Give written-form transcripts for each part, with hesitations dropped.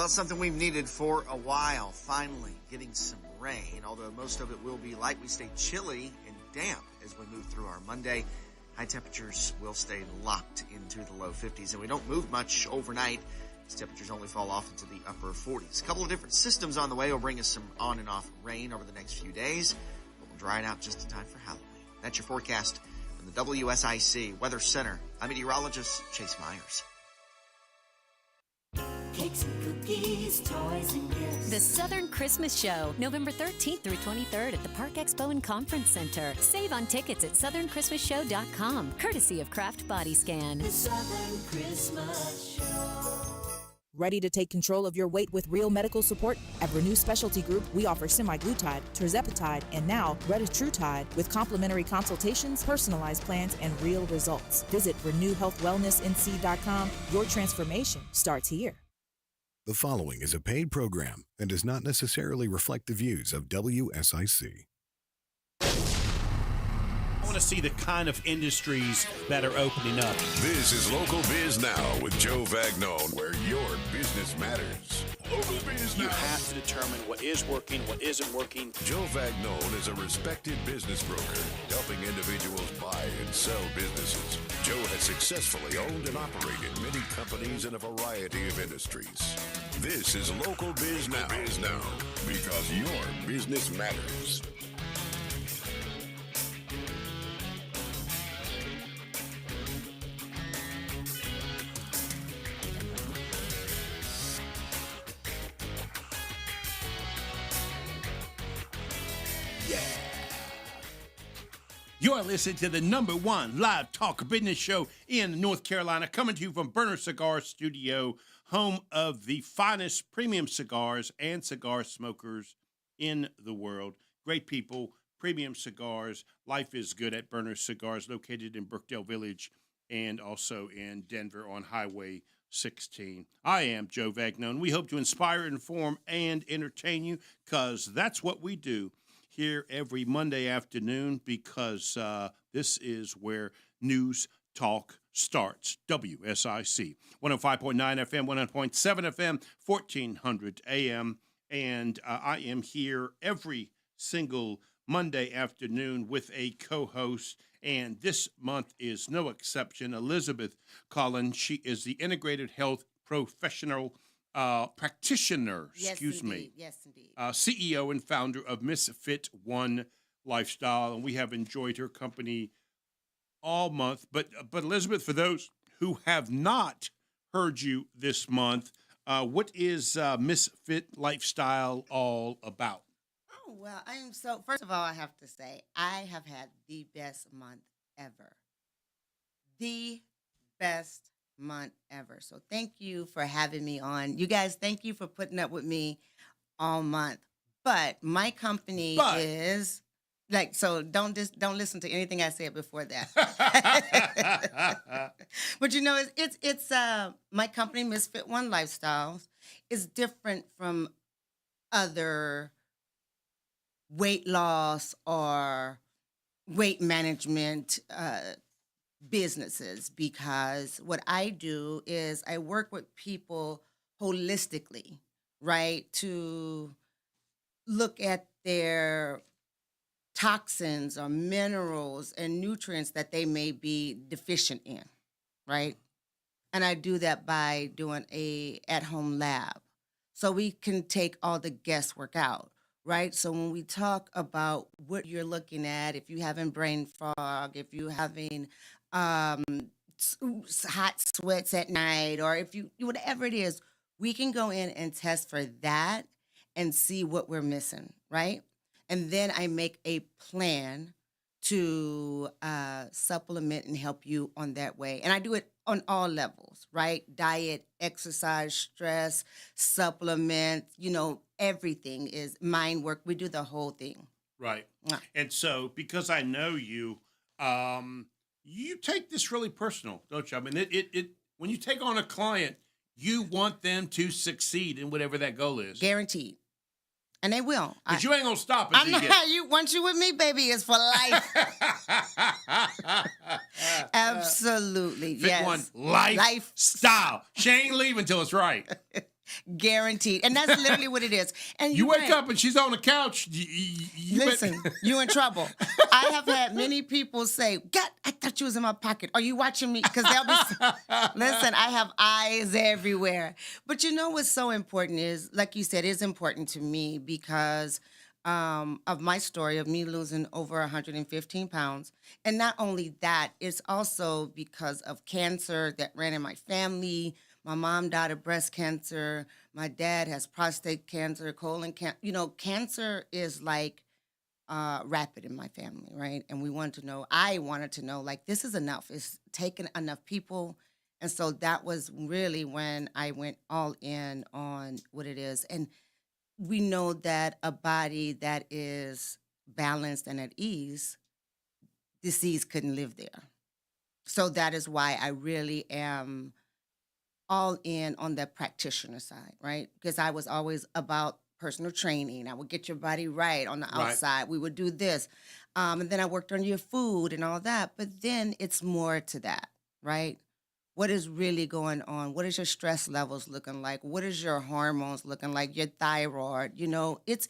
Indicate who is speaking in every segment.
Speaker 1: Well, it's something we've needed for a while. Finally getting some rain, although most of it will be light. We stay chilly and damp as we move through our Monday. High temperatures will stay locked into the low 50s, and we don't move much overnight. These temperatures only fall off into the upper 40s. A couple of different systems on the way will bring us some on and off rain over the next few days, but we'll dry it out just in time for Halloween. That's your forecast from the WSIC Weather Center. I'm meteorologist Chase Myers.
Speaker 2: Cakes and cookies, toys and gifts.
Speaker 3: The Southern Christmas Show, November 13th through 23rd at the Park Expo and Conference Center. Save on tickets at southernchristmasshow.com, courtesy of Kraft Body Scan.
Speaker 2: The Southern Christmas Show.
Speaker 4: Ready to take control of your weight with real medical support? At Renew Specialty Group, we offer semaglutide, tirzepatide, and now retatrutide with complimentary consultations, personalized plans, and real results. Visit RenewHealthWellnessNC.com. Your transformation starts here.
Speaker 5: The following is a paid program and does not necessarily reflect the views of WSIC.
Speaker 6: I want to see the kind of industries that are opening up.
Speaker 5: This is Local Biz Now with Joe Vagnone, where your business matters. Local Biz Now.
Speaker 6: You have to determine what is working, what isn't working.
Speaker 5: Joe Vagnone is a respected business broker, helping individuals buy and sell businesses. Joe has successfully owned and operated many companies in a variety of industries. This is Local Biz Now, because your business matters.
Speaker 6: You are listening to the #1 live talk business show in North Carolina, coming to you from Burner Cigar Studio, home of the finest premium cigars and cigar smokers in the world. Great people, premium cigars. Life is good at Burner Cigars, located in Brookdale Village and also in Denver on Highway 16. I am Joe Vagnone. We hope to inspire, inform, and entertain you, because that's what we do here every Monday afternoon, because this is where news talk starts. WSIC 105.9 FM, 100.7 FM, 1400 AM. And I am here every single Monday afternoon with a co-host, and this month is no exception. Elizabeth Colen. She is the Integrated Health Professional Practitioner,
Speaker 7: Yes, indeed.
Speaker 6: CEO and founder of FitOne Lifestyle, and we have enjoyed her company all month. But Elizabeth, for those who have not heard you this month, what is Fit Lifestyle all about?
Speaker 7: Oh, well, first of all, I have to say, I have had the best month ever. The best month ever. So thank you for having me on. You guys, thank you for putting up with me all month. But my company is so don't listen to anything I said before that. But it's my company, FitOne Lifestyles, is different from other weight loss or weight management businesses, because what I do is I work with people holistically, right, to look at their toxins or minerals and nutrients that they may be deficient in, right? And I do that by doing a at-home lab. So we can take all the guesswork out, right? So when we talk about what you're looking at, if you're having brain fog, if you're having hot sweats at night, or if you whatever it is, we can go in and test for that and see what we're missing, right? And then I make a plan to supplement and help you on that way. And I do it on all levels, right? Diet, exercise, stress, supplement, everything is mind work. We do the whole thing.
Speaker 6: Right. And so, because I know you, you take this really personal, don't you? I mean, it when you take on a client, you want them to succeed in whatever that goal is.
Speaker 7: Guaranteed. And they will.
Speaker 6: But you ain't going to stop until
Speaker 7: Once you with me, baby, it's for life. Absolutely.
Speaker 6: FitOne Lifestyle. She ain't leaving until it's right.
Speaker 7: Guaranteed. And that's literally what it is. And
Speaker 6: You
Speaker 7: you're
Speaker 6: wake
Speaker 7: right.
Speaker 6: up and she's on the couch.
Speaker 7: Listen, you in trouble. I have had many people say, God, I thought you was in my pocket. Are you watching me? Because they'll be, listen, I have eyes everywhere. But you know what's so important is, like you said, it's important to me because of my story of me losing over 115 pounds. And not only that, it's also because of cancer that ran in my family. My mom died of breast cancer. My dad has prostate cancer, colon cancer. You know, cancer is like rapid in my family, right? And I wanted to know, like, this is enough. It's taken enough people. And so that was really when I went all in on what it is. And we know that a body that is balanced and at ease, disease couldn't live there. So that is why I really am all in on the practitioner side, right? Because I was always about personal training. I would get your body right on the
Speaker 6: Right.
Speaker 7: outside. We would do this. And then I worked on your food and all that. But then it's more to that, right? What is really going on? What is your stress levels looking like? What is your hormones looking like? Your thyroid, you know, it's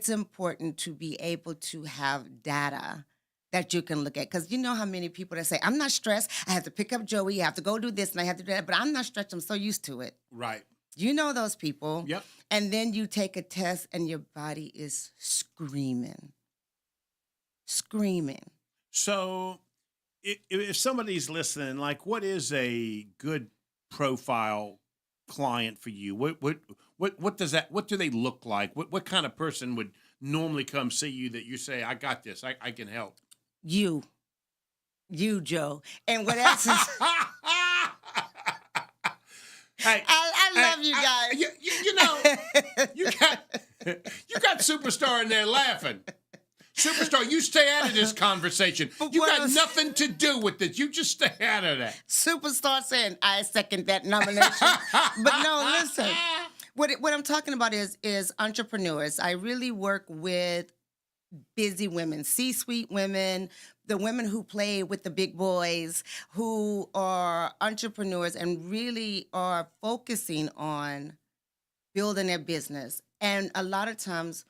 Speaker 7: important to be able to have data that you can look at. Because you know how many people that say, I'm not stressed. I have to pick up Joey. I have to go do this and I have to do that. But I'm not stressed. I'm so used to it.
Speaker 6: Right.
Speaker 7: You know those people.
Speaker 6: Yep.
Speaker 7: And then you take a test and your body is screaming. Screaming.
Speaker 6: So if somebody's listening, like, what is a good profile client for you? What does that, what do they look like? What kind of person would normally come see you that you say, I got this, I can help?
Speaker 7: You, Joe. And what else is...
Speaker 6: Hey,
Speaker 7: I love you guys.
Speaker 6: you know, you got Superstar in there laughing. Superstar, you stay out of this conversation.
Speaker 7: But
Speaker 6: You
Speaker 7: what
Speaker 6: got
Speaker 7: else-
Speaker 6: nothing to do with it. You just stay out of that.
Speaker 7: Superstar saying, I second that nomination. But no, listen. What I'm talking about is entrepreneurs. I really work with busy women, C-suite women, the women who play with the big boys, who are entrepreneurs and really are focusing on building their business. And a lot of times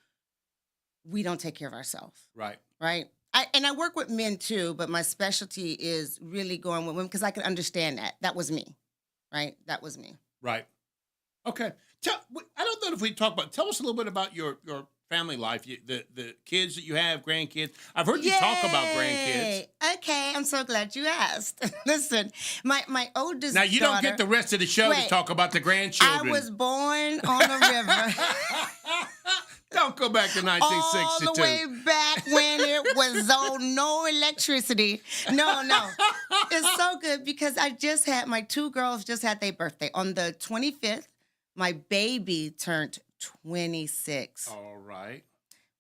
Speaker 7: we don't take care of ourselves,
Speaker 6: Right.
Speaker 7: right? I work with men too, but my specialty is really going with women because I can understand that. That was me, right? That was me.
Speaker 6: Right. Okay. I don't know if we talk about. Tell us a little bit about your family life, the kids that you have, grandkids. I've heard you talk about grandkids.
Speaker 7: Yay. Okay, I'm so glad you asked. Listen, my oldest
Speaker 6: Now you
Speaker 7: daughter,
Speaker 6: don't get the rest of the show to
Speaker 7: Wait.
Speaker 6: talk about the grandchildren.
Speaker 7: I was born on the river.
Speaker 6: Don't go back to
Speaker 7: All
Speaker 6: 1962.
Speaker 7: the way back when it was no electricity. No. It's so good because my two girls just had their birthday. On the 25th, my baby turned 26.
Speaker 6: All right.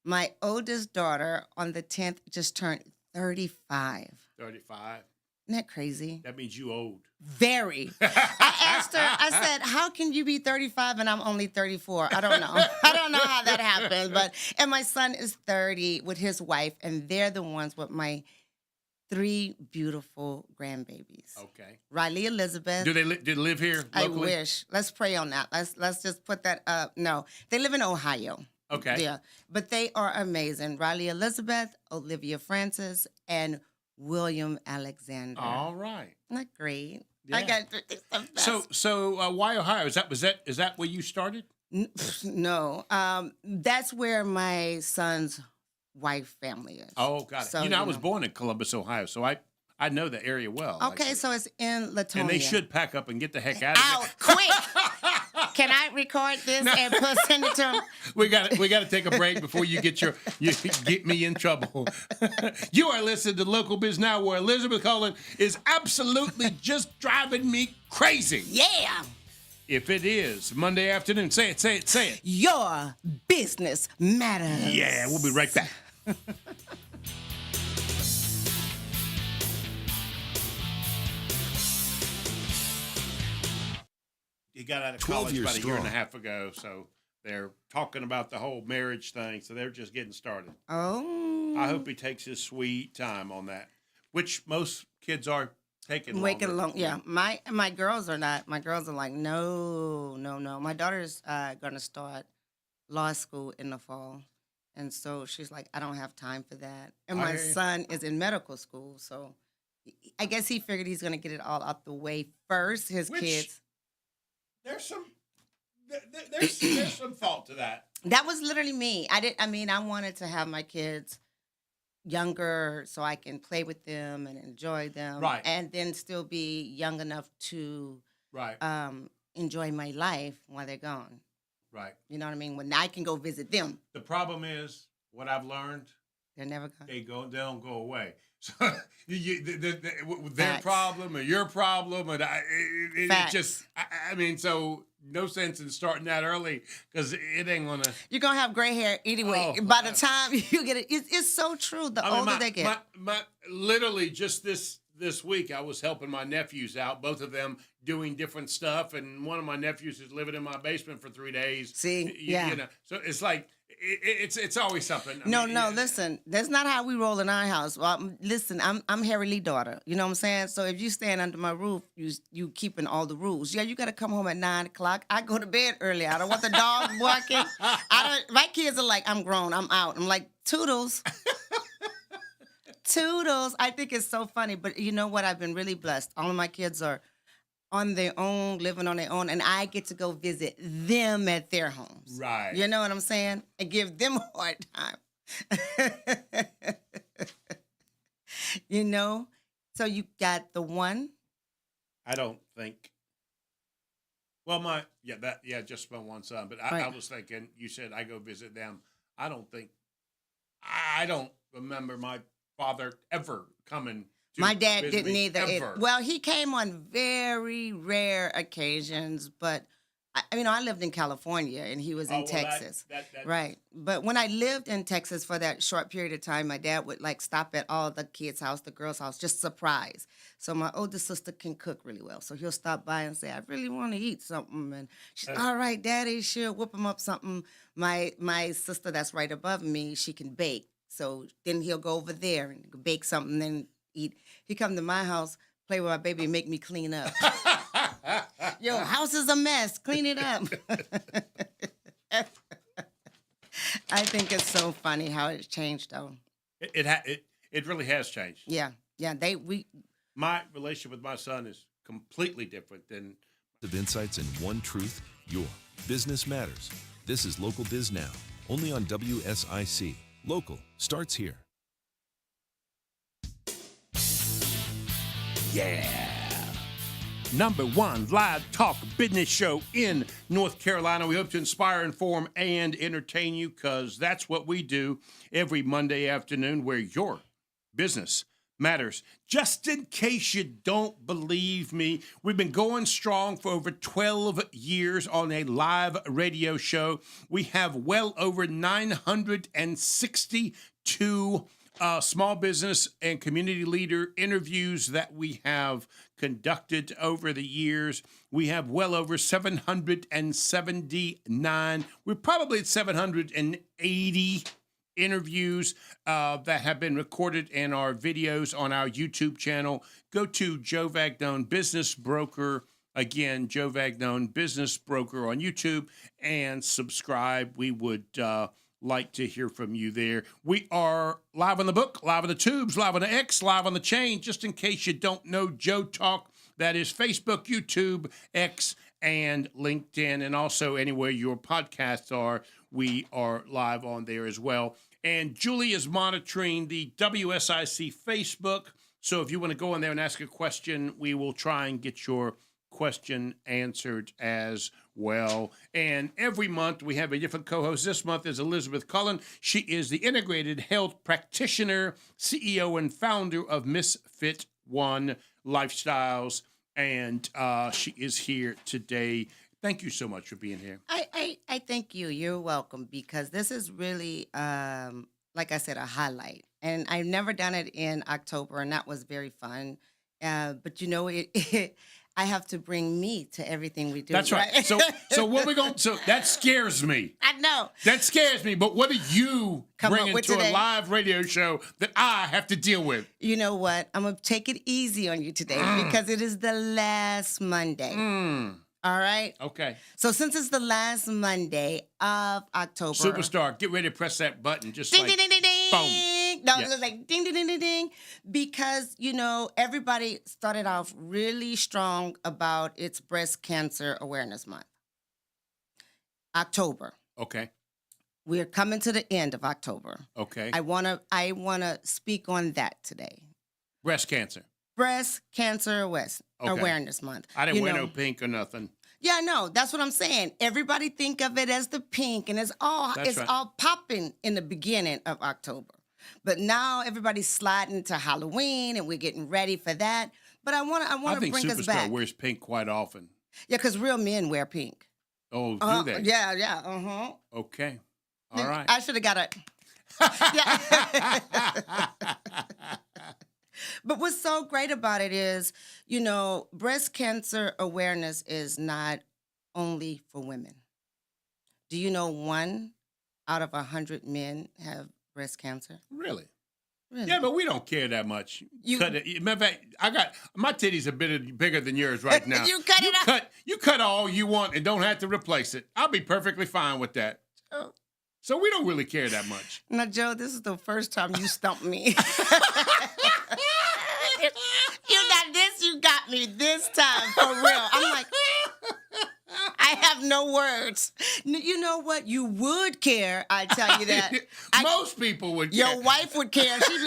Speaker 7: My oldest daughter on the 10th just turned 35.
Speaker 6: 35.
Speaker 7: Isn't that crazy?
Speaker 6: That means you old.
Speaker 7: Very. I asked her, I said, how can you be 35 and I'm only 34? I don't know. I don't know how that happened. And my son is 30 with his wife, and they're the ones with my 3 beautiful grandbabies.
Speaker 6: Okay.
Speaker 7: Riley Elizabeth.
Speaker 6: Do they live here locally?
Speaker 7: I wish. Let's pray on that. Let's just put that up. No, they live in Ohio.
Speaker 6: Okay.
Speaker 7: Yeah, but they are amazing. Riley Elizabeth, Olivia Francis, and William Alexander.
Speaker 6: All right.
Speaker 7: Isn't that great?
Speaker 6: Yeah.
Speaker 7: I got the best.
Speaker 6: So why Ohio? Is that where you started?
Speaker 7: No, that's where my son's wife family is.
Speaker 6: Oh, got it.
Speaker 7: So,
Speaker 6: I was born in Columbus, Ohio, so I know the area well.
Speaker 7: Okay, so it's in Latonia.
Speaker 6: And they should pack up and get the heck out of
Speaker 7: out quick. Can I record this and send it to him?
Speaker 6: We got to take a break before you get me in trouble. You are listening to Local Biz Now, where Elizabeth Colen is absolutely just driving me crazy.
Speaker 7: Yeah.
Speaker 6: If it is Monday afternoon, say it.
Speaker 7: Your business matters.
Speaker 6: Yeah, we'll be right back. He got out of
Speaker 5: 12
Speaker 6: college
Speaker 5: years
Speaker 6: about a year and a
Speaker 5: strong.
Speaker 6: half ago, so they're talking about the whole marriage thing, so they're just getting started.
Speaker 7: Oh.
Speaker 6: I hope he takes his sweet time on that, which most kids are taking
Speaker 7: Make it
Speaker 6: longer.
Speaker 7: long. Yeah, my girls are not. My girls are like, no, no, no. My daughter's gonna start law school in the fall, and so she's like, I don't have time for that. And
Speaker 6: I
Speaker 7: my
Speaker 6: hear you.
Speaker 7: son is in medical school, so I guess he figured he's gonna get it all out the way first. His
Speaker 6: Which-
Speaker 7: kids.
Speaker 6: There's some there's some thought to that.
Speaker 7: That was literally me. I wanted to have my kids younger so I can play with them and enjoy them,
Speaker 6: Right.
Speaker 7: and then still be young enough to
Speaker 6: Right.
Speaker 7: enjoy my life while they're gone.
Speaker 6: Right.
Speaker 7: You know what I mean? When I can go visit them,
Speaker 6: The problem is what I've learned.
Speaker 7: they're never gone.
Speaker 6: They don't go away. So their
Speaker 7: Facts.
Speaker 6: problem or your problem, and it
Speaker 7: Facts.
Speaker 6: just I mean, so no sense in starting that early because it ain't gonna.
Speaker 7: You're gonna have gray hair anyway.
Speaker 6: Oh,
Speaker 7: By the time you get it, it's so true. The
Speaker 6: I mean,
Speaker 7: older they get,
Speaker 6: my literally just this week, I was helping my nephews out, both of them doing different stuff, and one of my nephews is living in my basement for 3 days.
Speaker 7: See? Yeah.
Speaker 6: you know, so it's like it's always something. I
Speaker 7: no,
Speaker 6: mean,
Speaker 7: listen, that's not how we roll in our house. Well, listen, I'm Harry Lee daughter. You know what I'm saying? So if you stand under my roof, you keeping all the rules. Yeah, you got to come home at 9:00. I go to bed early. I don't want the dog barking. My kids are like, I'm grown. I'm out. I'm like, toodles. Toodles. I think it's so funny. But you know what? I've been really blessed. All of my kids are on their own, living on their own, and I get to go visit them at their homes.
Speaker 6: Right.
Speaker 7: You know what I'm saying? And give them a hard time. You know? So you got the one.
Speaker 6: I don't think. Well, just my one son. But I
Speaker 7: Right.
Speaker 6: was thinking. You said I go visit them. I don't remember my father ever coming. To
Speaker 7: My dad
Speaker 6: visit
Speaker 7: didn't
Speaker 6: me,
Speaker 7: either.
Speaker 6: Ever.
Speaker 7: Well, he came on very rare occasions, but I lived in California and he was in Texas.
Speaker 6: That-
Speaker 7: Right. But when I lived in Texas for that short period of time, my dad would like stop at all the kids' house, the girls' house, just surprise. So my older sister can cook really well. So he'll stop by and say, I really want to eat something. And she's, all right, Daddy, she'll whip him up something. My sister that's right above me, she can bake. So then he'll go over there and bake something, then eat. He come to my house, play with my baby, and make me clean up. Yo, house is a mess. Clean it up. I think it's so funny how it's changed, though.
Speaker 6: It really has changed.
Speaker 7: Yeah.
Speaker 6: My relationship with my son is completely different than.
Speaker 8: Of insights and one truth, your business matters. This is Local Biz Now, only on WSIC. Local starts here.
Speaker 6: #1 live talk business show in North Carolina. We hope to inspire, inform, and entertain you because that's what we do every Monday afternoon where your business matters. Just in case you don't believe me, we've been going strong for over 12 years on a live radio show. We have well over 962 small business and community leader interviews that we have conducted over the years. We have well over 779. We're probably at 780 interviews that have been recorded in our videos on our YouTube channel. Go to Joe Vagnone Business Broker. Again, Joe Vagnone Business Broker on YouTube and subscribe. We would like to hear from you there. We are live on the book, live on the tubes, live on the X, live on the chain. Just in case you don't know Joe Talk, that is Facebook, YouTube, X, and LinkedIn, and also anywhere your podcasts are, we are live on there as well. And Julie is monitoring the WSIC Facebook. So if you want to go in there and ask a question, we will try and get your question answered as well. And every month we have a different co-host. This month is Elizabeth Colen. She is the Integrated Health Practitioner, CEO and founder of Miss FitOne Lifestyles. And she is here today. Thank you so much for being here.
Speaker 7: I thank you. You're welcome because this is really, like I said, a highlight. And I've never done it in October, and that was very fun. But you know, I have to bring me to everything we do.
Speaker 6: That's right. So what we going? So that scares me.
Speaker 7: I know.
Speaker 6: That scares me. But what are you
Speaker 7: Come up
Speaker 6: bringing
Speaker 7: with
Speaker 6: to
Speaker 7: today?
Speaker 6: a live radio show that I have to deal with?
Speaker 7: You know what? I'm going to take it easy on you today because it is the last Monday. All right?
Speaker 6: Okay.
Speaker 7: So since it's the last Monday of October.
Speaker 6: Superstar, get ready to press that button. Just
Speaker 7: Ding,
Speaker 6: like,
Speaker 7: ding, ding, ding, ding.
Speaker 6: boom.
Speaker 7: No,
Speaker 6: Yeah.
Speaker 7: it was like ding, ding, ding, ding, ding. Because, everybody started off really strong about its Breast Cancer Awareness Month. October.
Speaker 6: Okay.
Speaker 7: We're coming to the end of October.
Speaker 6: Okay.
Speaker 7: I wanna speak on that today.
Speaker 6: Breast cancer.
Speaker 7: Breast Cancer
Speaker 6: Okay.
Speaker 7: Awareness Month.
Speaker 6: I didn't
Speaker 7: You
Speaker 6: wear
Speaker 7: know-
Speaker 6: no pink or nothing.
Speaker 7: Yeah, no, that's what I'm saying. Everybody think of it as the pink, and it's all
Speaker 6: That's right.
Speaker 7: all popping in the beginning of October. But now everybody's sliding to Halloween, and we're getting ready for that. But I want
Speaker 6: I
Speaker 7: to
Speaker 6: think
Speaker 7: bring us
Speaker 6: Superstar
Speaker 7: back.
Speaker 6: wears pink quite often.
Speaker 7: Yeah, because real men wear pink.
Speaker 6: Oh, do they?
Speaker 7: Yeah, yeah. Uh-huh.
Speaker 6: Okay. All right.
Speaker 7: I should have got a. Yeah. But what's so great about it is, breast cancer awareness is not only for women. Do you know 1 out of 100 men have breast cancer?
Speaker 6: Really?
Speaker 7: Really?
Speaker 6: Yeah, but we don't care that much.
Speaker 7: You-
Speaker 6: Cut it. Matter of fact, I got my titties are bigger than yours right now.
Speaker 7: You cut it out.
Speaker 6: You cut all you want and don't have to replace it. I'll be perfectly fine with that.
Speaker 7: Oh.
Speaker 6: So we don't really care that much.
Speaker 7: Now, Joe, this is the first time you stumped me. You got me this time, for real. I'm like, I have no words. You know what? You would care, I tell you that.
Speaker 6: Most people would care.
Speaker 7: Your wife would care. She'd be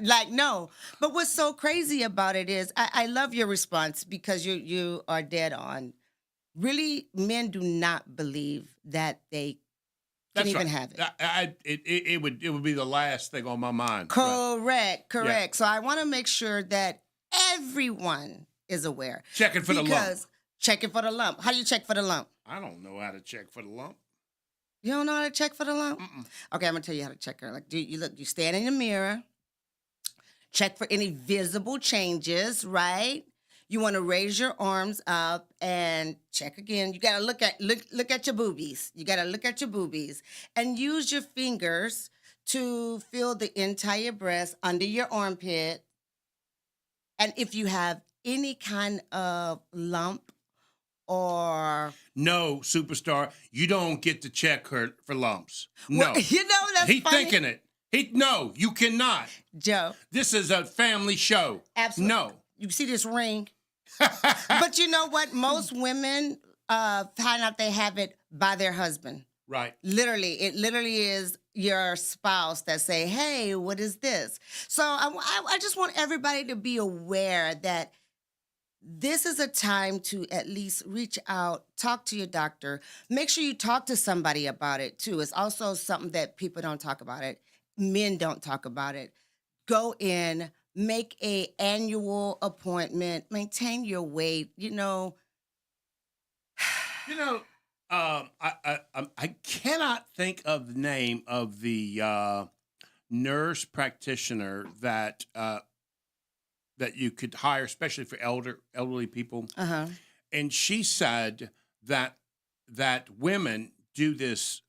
Speaker 7: like, no. But what's so crazy about it is, I love your response because you are dead on. Really, men do not believe that they can even have it.
Speaker 6: It would be the last thing on my mind.
Speaker 7: Correct.
Speaker 6: Yeah.
Speaker 7: So I want to make sure that everyone is aware.
Speaker 6: Checking for the lump.
Speaker 7: Because checking for the lump. How do you check for the lump?
Speaker 6: I don't know how to check for the lump.
Speaker 7: You don't know how to check for the lump?
Speaker 6: Mm-mm.
Speaker 7: Okay, I'm gonna tell you how to check her. Like, you stand in the mirror, check for any visible changes, right? You want to raise your arms up and check again. You gotta look at your boobies. You gotta look at your boobies and use your fingers to feel the entire breast under your armpit. And if you have any kind of lump or
Speaker 6: No, Superstar, you don't get to check her for lumps. No.
Speaker 7: Well, that's
Speaker 6: He's
Speaker 7: funny.
Speaker 6: thinking it. No, you cannot.
Speaker 7: Joe.
Speaker 6: This is a family show.
Speaker 7: Absolutely.
Speaker 6: No.
Speaker 7: You see this ring? But you know what? Most women find out they have it by their husband.
Speaker 6: Right.
Speaker 7: It literally is your spouse that say, hey, what is this? So I just want everybody to be aware that this is a time to at least reach out, talk to your doctor. Make sure you talk to somebody about it, too. It's also something that people don't talk about it. Men don't talk about it. Go in, make a annual appointment, maintain your weight,
Speaker 6: I cannot think of the name of the nurse practitioner that you could hire, especially for elderly people.
Speaker 7: Uh-huh.
Speaker 6: And she said that women do this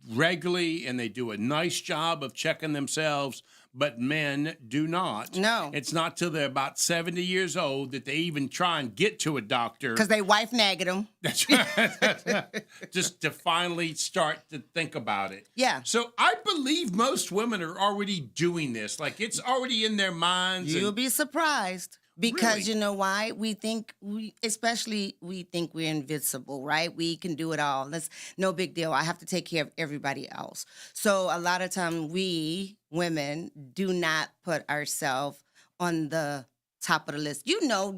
Speaker 6: regularly and they do a nice job of checking themselves, but men do not.
Speaker 7: No.
Speaker 6: It's not till they're about 70 years old that they even try and get to a doctor.
Speaker 7: Because they wife nagged them.
Speaker 6: That's right. Just to finally start to think about it.
Speaker 7: Yeah.
Speaker 6: So I believe most women are already doing this. Like, it's already in their minds.
Speaker 7: You'll
Speaker 6: and-
Speaker 7: be surprised. Because
Speaker 6: Really?
Speaker 7: you know why? We think we're invincible, right? We can do it all. That's no big deal. I have to take care of everybody else. So a lot of time we women do not put ourselves on the top of the list. Do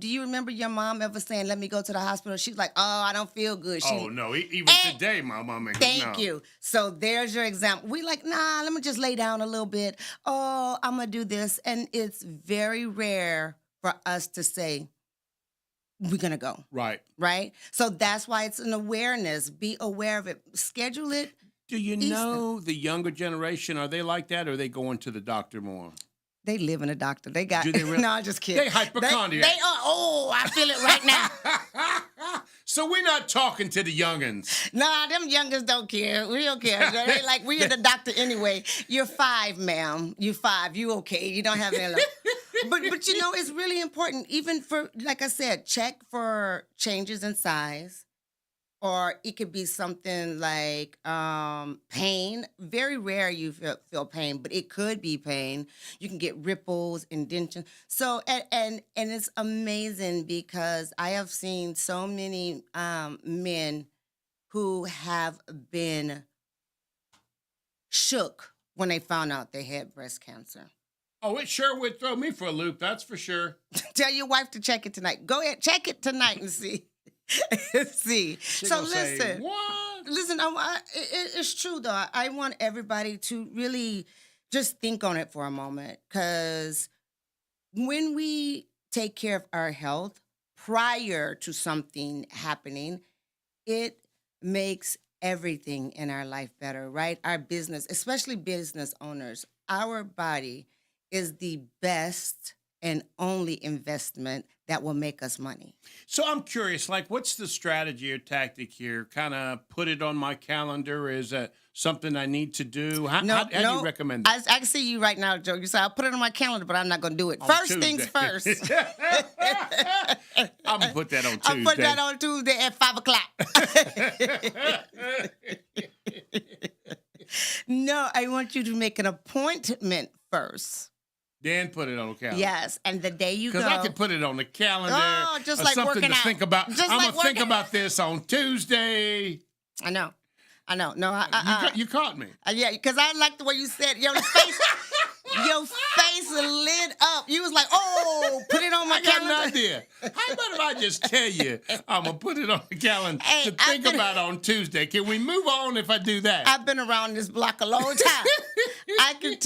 Speaker 7: you remember your mom ever saying, let me go to the hospital? She's like, oh, I don't feel good.
Speaker 6: Oh, no. Even today, my mom ain't.
Speaker 7: Thank you. So there's your example. We like, nah, let me just lay down a little bit. Oh, I'm going to do this. And it's very rare for us to say, we're going to go.
Speaker 6: Right.
Speaker 7: Right? So that's why it's an awareness. Be aware of it. Schedule it.
Speaker 6: Do you
Speaker 7: Easter.
Speaker 6: know the younger generation, are they like that or are they going to the doctor more?
Speaker 7: They live in a doctor. They got.
Speaker 6: Do they really?
Speaker 7: No, I'm just kidding.
Speaker 6: They hypochondriacs.
Speaker 7: They are. Oh, I feel it right now.
Speaker 6: So we're not talking to the youngins.
Speaker 7: Nah, them youngers don't care. We don't care. They like, we are the doctor anyway. You're 5, ma'am. You're 5. You okay. You don't have any love. But you know, it's really important, even for, like I said, check for changes in size. Or it could be something like pain. Very rare you feel pain, but it could be pain. You can get ripples, indentation. So, and it's amazing because I have seen so many men who have been shook when they found out they had breast cancer.
Speaker 6: Oh, it sure would throw me for a loop, that's for sure.
Speaker 7: Tell your wife to check it tonight. Go ahead, check it tonight and see. See. So listen.
Speaker 6: Say, what?
Speaker 7: Listen, it's true though. I want everybody to really just think on it for a moment, because when we take care of our health prior to something happening, it makes everything in our life better, right? Our business, especially business owners, our body is the best and only investment that will make us money.
Speaker 6: So I'm curious, like, what's the strategy or tactic here? Kind of put it on my calendar? Is that something I need to do? How do you recommend that?
Speaker 7: I can see you right now, Joe. You say, I'll put it on my calendar, but I'm not going to do it.
Speaker 6: On
Speaker 7: First
Speaker 6: Tuesday.
Speaker 7: things first.
Speaker 6: I'm going to put that on Tuesday.
Speaker 7: I'll put that on Tuesday at 5 o'clock. No, I want you to make an appointment first.
Speaker 6: Then put it on the calendar.
Speaker 7: Yes, and the day you go.
Speaker 6: Because I can put it on the calendar.
Speaker 7: Oh, just
Speaker 6: or
Speaker 7: like
Speaker 6: something
Speaker 7: working
Speaker 6: to
Speaker 7: out.
Speaker 6: think about.
Speaker 7: Just
Speaker 6: I'm
Speaker 7: like
Speaker 6: going to think
Speaker 7: working-
Speaker 6: about this on Tuesday.
Speaker 7: I know. No,
Speaker 6: You caught me.
Speaker 7: yeah, because I like the way you said your face. Your face lit up. You was like, oh, put it on my
Speaker 6: I got
Speaker 7: calendar.
Speaker 6: an idea. How about if I just tell you I'm going to put it on the calendar
Speaker 7: Hey,
Speaker 6: to think about on Tuesday? Can we move on if I do that?
Speaker 7: I've been around this block a long time. I can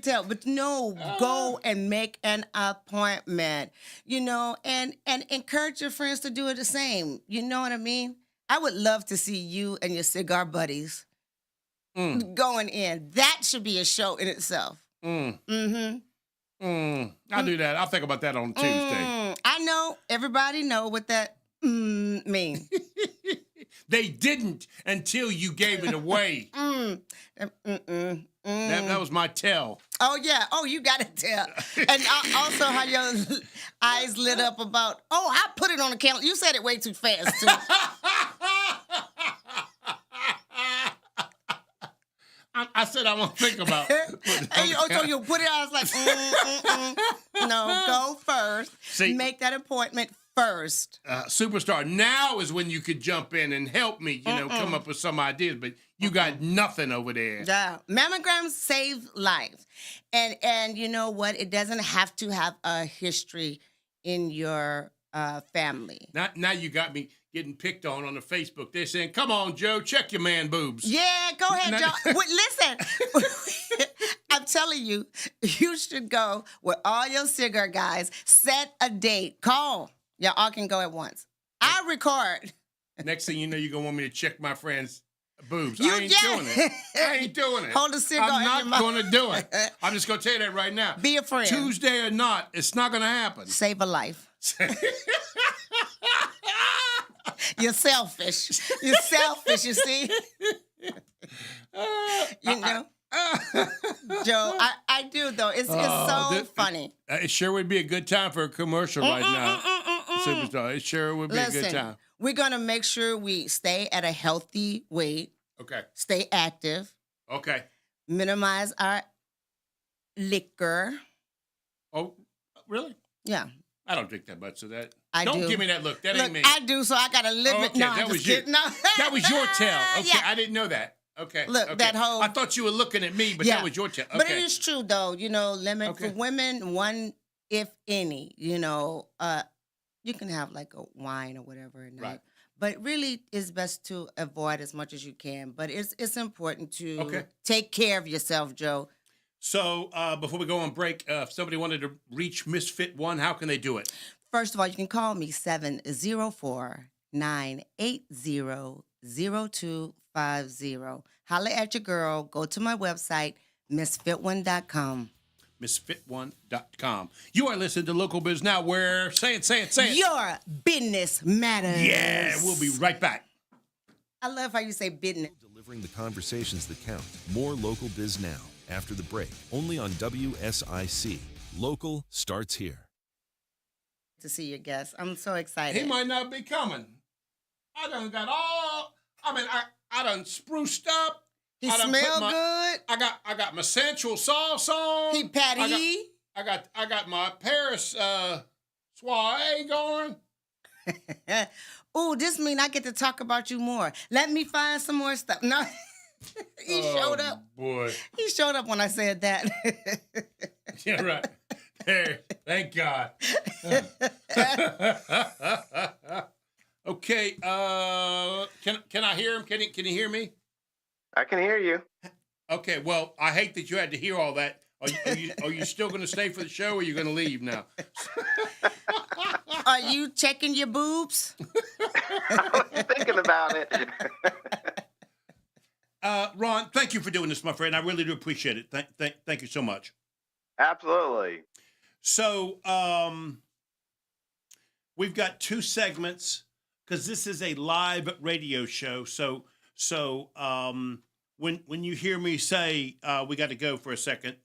Speaker 7: tell. But no, go and make an appointment, and encourage your friends to do it the same. You know what I mean? I would love to see you and your cigar buddies going in. That should be a show in itself.
Speaker 6: I'll do that. I'll think about that on Tuesday.
Speaker 7: I know. Everybody know what that means.
Speaker 6: They didn't until you gave it away. That was my tell.
Speaker 7: Oh, yeah. Oh, you got to tell. And also how your eyes lit up about, I put it on the calendar. You said it way too fast, too.
Speaker 6: I said I want to think about it.
Speaker 7: So you put it on. I was like, No, go first.
Speaker 6: See,
Speaker 7: make that appointment first.
Speaker 6: Superstar, now is when you could jump in and help me, come up with some ideas, but you got nothing over there.
Speaker 7: Yeah. Mammograms save lives. And you know what? It doesn't have to have a history in your family.
Speaker 6: Now you got me getting picked on the Facebook. They're saying, come on, Joe, check your man boobs.
Speaker 7: Yeah, go ahead, Joe. Listen, I'm telling you, you should go with all your cigar guys. Set a date. Call. Y'all all can go at once. I record.
Speaker 6: Next thing you know, you're going to want me to check my friend's boobs.
Speaker 7: You-
Speaker 6: I ain't
Speaker 7: yeah.
Speaker 6: doing it. I ain't doing it.
Speaker 7: Hold a cigar in your
Speaker 6: I'm
Speaker 7: mouth.
Speaker 6: not going to do it. I'm just going to tell you that right now.
Speaker 7: Be a friend.
Speaker 6: Tuesday or not, it's not going to happen.
Speaker 7: Save a life. You're selfish. You're selfish, you see? Joe, I do, though. It's so funny.
Speaker 6: It sure would be a good time for a commercial right now. Superstar, it sure would be a good time.
Speaker 7: We're going to make sure we stay at a healthy weight.
Speaker 6: Okay.
Speaker 7: Stay active.
Speaker 6: Okay.
Speaker 7: Minimize our liquor.
Speaker 6: Oh, really?
Speaker 7: Yeah.
Speaker 6: I don't drink that much of that.
Speaker 7: I
Speaker 6: Don't
Speaker 7: do.
Speaker 6: give me that look. That
Speaker 7: Look,
Speaker 6: ain't me.
Speaker 7: I do, so I got to limit.
Speaker 6: Okay,
Speaker 7: No,
Speaker 6: that
Speaker 7: I'm
Speaker 6: was
Speaker 7: just
Speaker 6: you.
Speaker 7: kidding. No.
Speaker 6: That was your tell. Okay,
Speaker 7: Yeah.
Speaker 6: I didn't know that. Okay.
Speaker 7: Look,
Speaker 6: okay.
Speaker 7: that whole-
Speaker 6: I thought you were looking at me, but
Speaker 7: Yeah.
Speaker 6: that was your tell. Okay.
Speaker 7: But it is true, though. Limit
Speaker 6: Okay.
Speaker 7: for women, one, if any, you can have like a wine or whatever at night.
Speaker 6: Right.
Speaker 7: But really, it's best to avoid as much as you can. But it's important to
Speaker 6: Okay.
Speaker 7: take care of yourself, Joe.
Speaker 6: So before we go on break, if somebody wanted to reach Miss FitOne, how can they do it?
Speaker 7: First of all, you can call me 704-980-0250. Holla at your girl. Go to my website, MissFitOne.com.
Speaker 6: MissFitOne.com. You are listening to Local Biz Now, where, say it.
Speaker 7: Your business matters.
Speaker 6: Yeah, we'll be right back.
Speaker 7: I love how you say business.
Speaker 8: Delivering the conversations that count. More Local Biz Now after the break. Only on WSIC. Local starts here.
Speaker 7: To see your guest. I'm so excited.
Speaker 6: He might not be coming. I done spruced up.
Speaker 7: He
Speaker 6: I done
Speaker 7: smell
Speaker 6: put
Speaker 7: good.
Speaker 6: I got my sensual sauce on.
Speaker 7: He patty.
Speaker 6: I got my Paris soiree going.
Speaker 7: Ooh, this mean I get to talk about you more. Let me find some more stuff. No, he showed up.
Speaker 6: Boy.
Speaker 7: He showed up when I said that.
Speaker 6: Yeah, right. There. Thank God. Okay. Can I hear him? Can you hear me?
Speaker 9: I can hear you.
Speaker 6: Okay. Well, I hate that you had to hear all that. Are you still going to stay for the show, or are you going to leave now?
Speaker 7: Are you checking your boobs?
Speaker 9: I was thinking about it.
Speaker 6: Ron, thank you for doing this, my friend. I really do appreciate it. Thank you so much.
Speaker 9: Absolutely.
Speaker 6: So, we've got two segments because this is a live radio show. So when you hear me say we got to go for a second,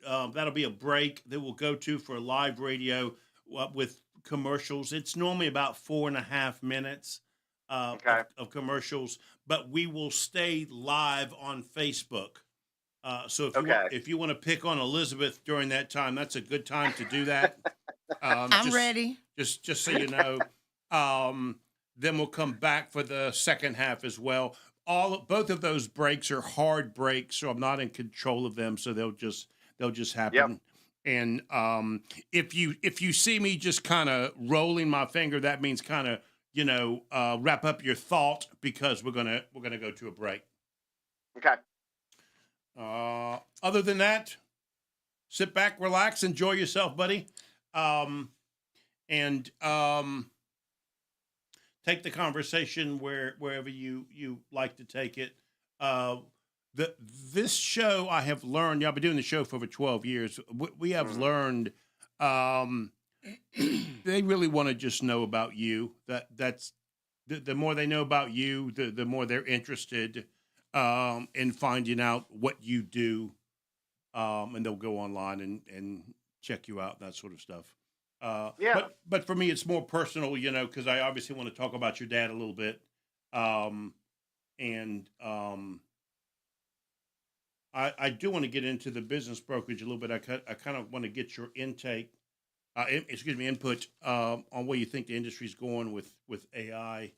Speaker 6: that'll be a break that we'll go to for live radio with commercials. It's normally about 4.5 minutes of commercials, but we will stay live on Facebook. So if you want to pick on Elizabeth during that time, that's a good time to do that.
Speaker 7: I'm ready.
Speaker 6: Just so you know. Then we'll come back for the second half as well. Both of those breaks are hard breaks, so I'm not in control of them. So they'll just happen. Yep. And if you see me just kind of rolling my finger, that means kind of wrap up your thought because we're gonna go to a break.
Speaker 9: Okay.
Speaker 6: Other than that, sit back, relax, enjoy yourself, buddy. And take the conversation wherever you like to take it. This show I have learned. I've been doing the show for over 12 years. We have learned they really want to just know about you. That's the more they know about you, the more they're interested in finding out what you do, and they'll go online and check you out, that sort of stuff. But for me, it's more personal, because I obviously want to talk about your dad a little bit, I do want to get into the business brokerage a little bit. I kind of want to get your input on where you think the industry's going with AI.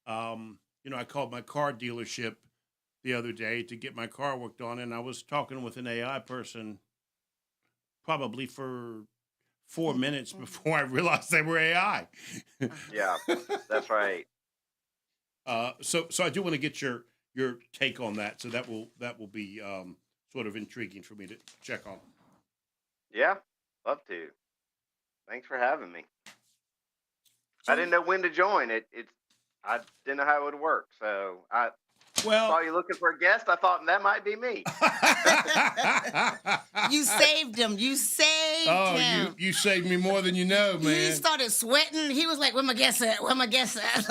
Speaker 6: I called my car dealership the other day to get my car worked on, and I was talking with an AI person probably for 4 minutes before I realized they were AI.
Speaker 9: Yeah, that's right.
Speaker 6: So I do want to get your take on that. So that will be sort of intriguing for me to check on.
Speaker 9: Yeah, love to. Thanks for having me. I didn't know when to join it. I didn't know how it would work, so I saw you looking for a guest. I thought that might be me.
Speaker 7: You saved him. You saved him.
Speaker 6: You saved me more than you know, man.
Speaker 7: He started sweating. He was like, "Where my guest at? Where my guest at?"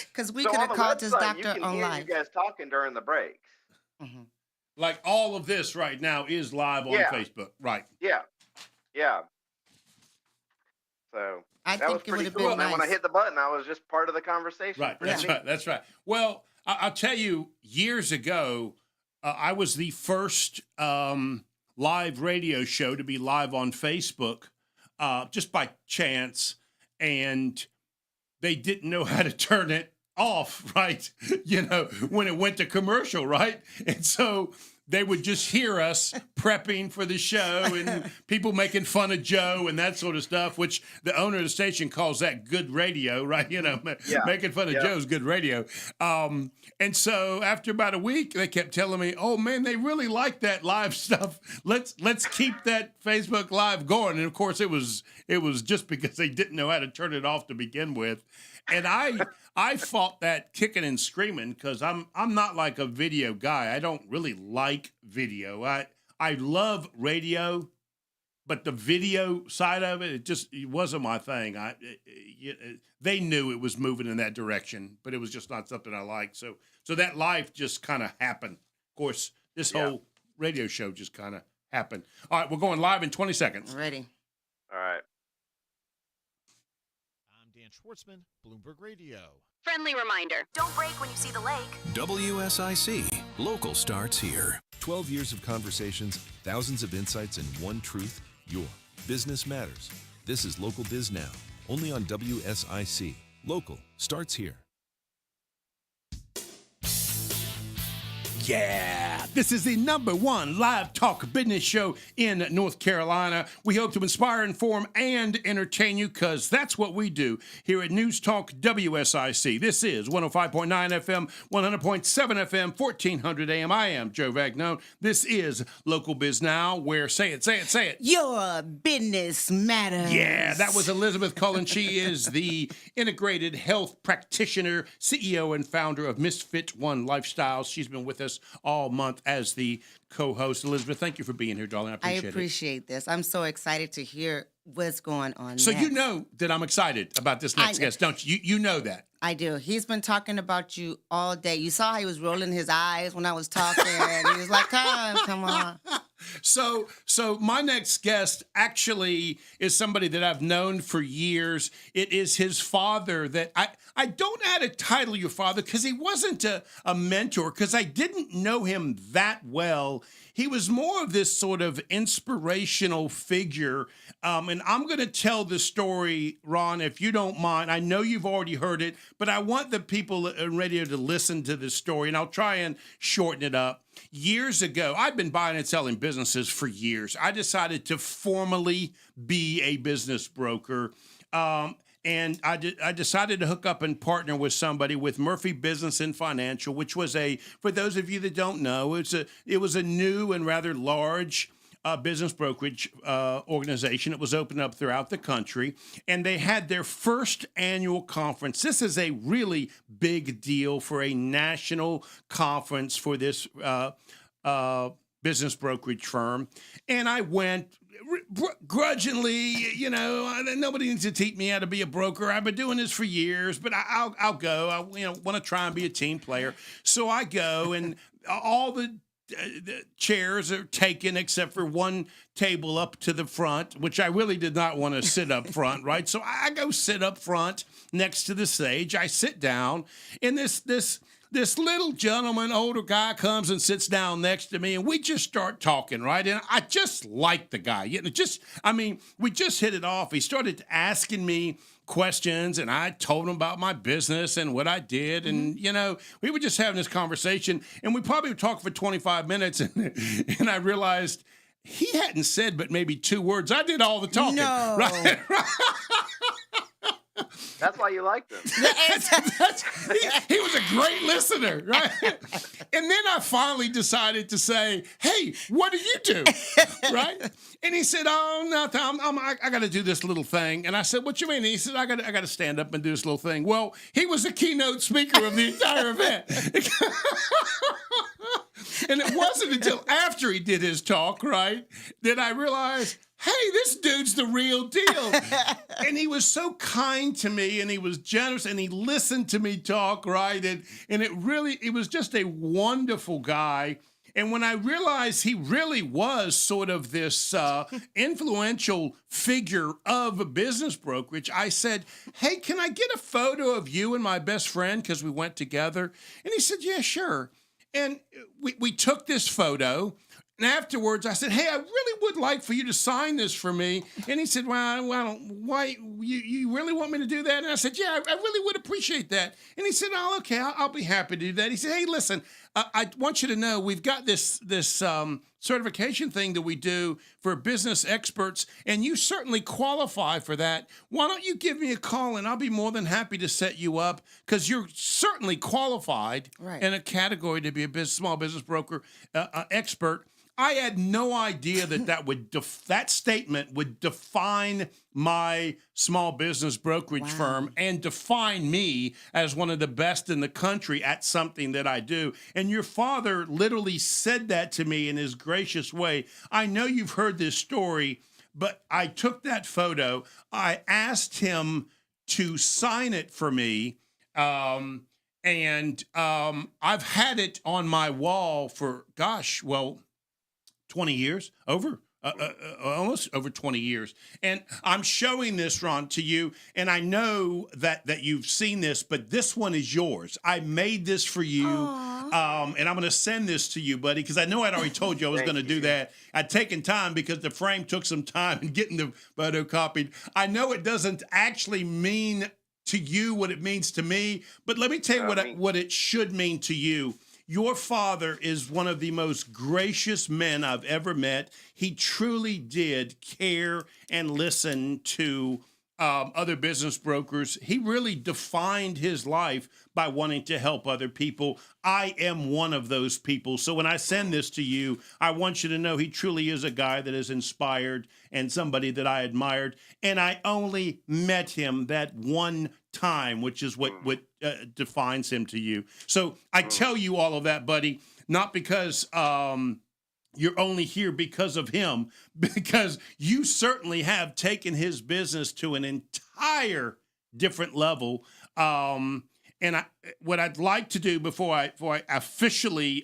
Speaker 7: Because we could have called this doctor on live.
Speaker 9: You guys talking during the breaks.
Speaker 7: Mm-hmm.
Speaker 6: Like all of this right now is live on Facebook, right?
Speaker 9: Yeah. So
Speaker 7: I
Speaker 9: that was
Speaker 7: think it would
Speaker 9: pretty
Speaker 7: have
Speaker 9: cool.
Speaker 7: been
Speaker 9: And
Speaker 7: nice.
Speaker 9: when I hit the button, I was just part of the conversation.
Speaker 6: Right. That's right. Well, I'll tell you, years ago, I was the first live radio show to be live on Facebook, just by chance, and they didn't know how to turn it off, right? When it went to commercial, right? And so they would just hear us prepping for the show and people making fun of Joe and that sort of stuff, which the owner of the station calls that good radio, right? Making fun of Joe's good radio. And so after about a week, they kept telling me, "Oh man, they really like that live stuff. Let's keep that Facebook Live going." And of course, it was just because they didn't know how to turn it off to begin with. And I fought that kicking and screaming because I'm not like a video guy. I don't really like video. I love radio, but the video side of it, it wasn't my thing. They knew it was moving in that direction, but it was just not something I liked. So that life just kind of happened. Of course, this whole radio show just kind of happened. All right, we're going live in 20 seconds.
Speaker 7: Ready.
Speaker 9: All right.
Speaker 10: I'm Dan Schwartzman, Bloomberg Radio.
Speaker 11: Friendly reminder, don't brake when you see the lake.
Speaker 8: WSIC. Local starts here. 12 years of conversations, thousands of insights, and one truth. Your business matters. This is Local Biz Now, only on WSIC. Local starts here.
Speaker 6: Yeah, this is the #1 live talk business show in North Carolina. We hope to inspire, inform, and entertain you because that's what we do here at News Talk WSIC. This is 105.9 FM, 100.7 FM, 1400 AM. I am Joe Vagnone. This is Local Biz Now, where, say it.
Speaker 7: Your business matters.
Speaker 6: Yeah, that was Elizabeth Colen. She is the integrated health practitioner, CEO, and founder of FitOne Lifestyles. She's been with us all month as the co-host. Elizabeth, thank you for being here, darling. I appreciate
Speaker 7: this. I'm so excited to hear what's going on
Speaker 6: So
Speaker 7: next.
Speaker 6: you know that I'm excited about this next guest, don't you? You know that.
Speaker 7: I do. He's been talking about you all day. You saw how he was rolling his eyes when I was talking. He was like, come on.
Speaker 6: So my next guest actually is somebody that I've known for years. It is his father that I don't add a title your father because he wasn't a mentor because I didn't know him that well. He was more of this sort of inspirational figure. And I'm going to tell the story, Ron, if you don't mind. I know you've already heard it, but I want the people on radio to listen to this story, and I'll try and shorten it up. Years ago, I've been buying and selling businesses for years. I decided to formally be a business broker. And I decided to hook up and partner with somebody with Murphy Business and Financial, which was for those of you that don't know, it was a new and rather large business brokerage organization. It was opened up throughout the country, and they had their first annual conference. This is a really big deal for a national conference for this business brokerage firm, and I went grudgingly. Nobody needs to teach me how to be a broker. I've been doing this for years, but I'll go. I want to try and be a team player, so I go, and all the chairs are taken except for one table up to the front, which I really did not want to sit up front, right? So I go sit up front next to the stage. I sit down, and this little gentleman, older guy, comes and sits down next to me, and we just start talking, right? And I just like the guy. We just hit it off. He started asking me questions, and I told him about my business and what I did, and we were just having this conversation, and we probably talked for 25 minutes, and I realized he hadn't said but maybe 2 words. I did all the talking.
Speaker 7: No.
Speaker 6: Right?
Speaker 9: That's why you liked him.
Speaker 6: He was a great listener, right? And then I finally decided to say, "Hey, what do you do?" Right? And he said, "Oh, nothing. I got to do this little thing." And I said, "What you mean?" And he said, "I got to stand up and do this little thing." Well, he was the keynote speaker of the entire event. And it wasn't until after he did his talk, right, that I realized, hey, this dude's the real deal. And he was so kind to me, and he was generous, and he listened to me talk, right? And it was just a wonderful guy. And when I realized he really was sort of this influential figure of business brokerage, I said, hey, can I get a photo of you and my best friend? Because we went together. And he said, yeah, sure. And we took this photo. And afterwards, I said, hey, I really would like for you to sign this for me. And he said, well, why, you really want me to do that? And I said, yeah, I really would appreciate that. And he said, oh, okay, I'll be happy to do that. He said, hey, listen, I want you to know we've got this certification thing that we do for business experts, and you certainly qualify for that. Why don't you give me a call, and I'll be more than happy to set you up, because you're certainly qualified in a category to be a small business broker expert. I had no idea that statement would define my small business brokerage firm and define me as one of the best in the country at something that I do. And your father literally said that to me in his gracious way. I know you've heard this story, but I took that photo. I asked him to sign it for me. I've had it on my wall for, 20 years, almost over 20 years. And I'm showing this, Ron, to you, and I know that you've seen this, but this one is yours. I made this for you, and I'm going to send this to you, buddy, because I know I'd already told you I was going to do that. I'd taken time because the frame took some time in getting the photo copied. I know it doesn't actually mean to you what it means to me, but let me tell you what it should mean to you. Your father is one of the most gracious men I've ever met. He truly did care and listen to other business brokers. He really defined his life by wanting to help other people. I am one of those people. So when I send this to you, I want you to know he truly is a guy that is inspired and somebody that I admired. And I only met him that one time, which is what defines him to you. So I tell you all of that, buddy, not because you're only here because of him, because you certainly have taken his business to an entire different level. What I'd like to do before I officially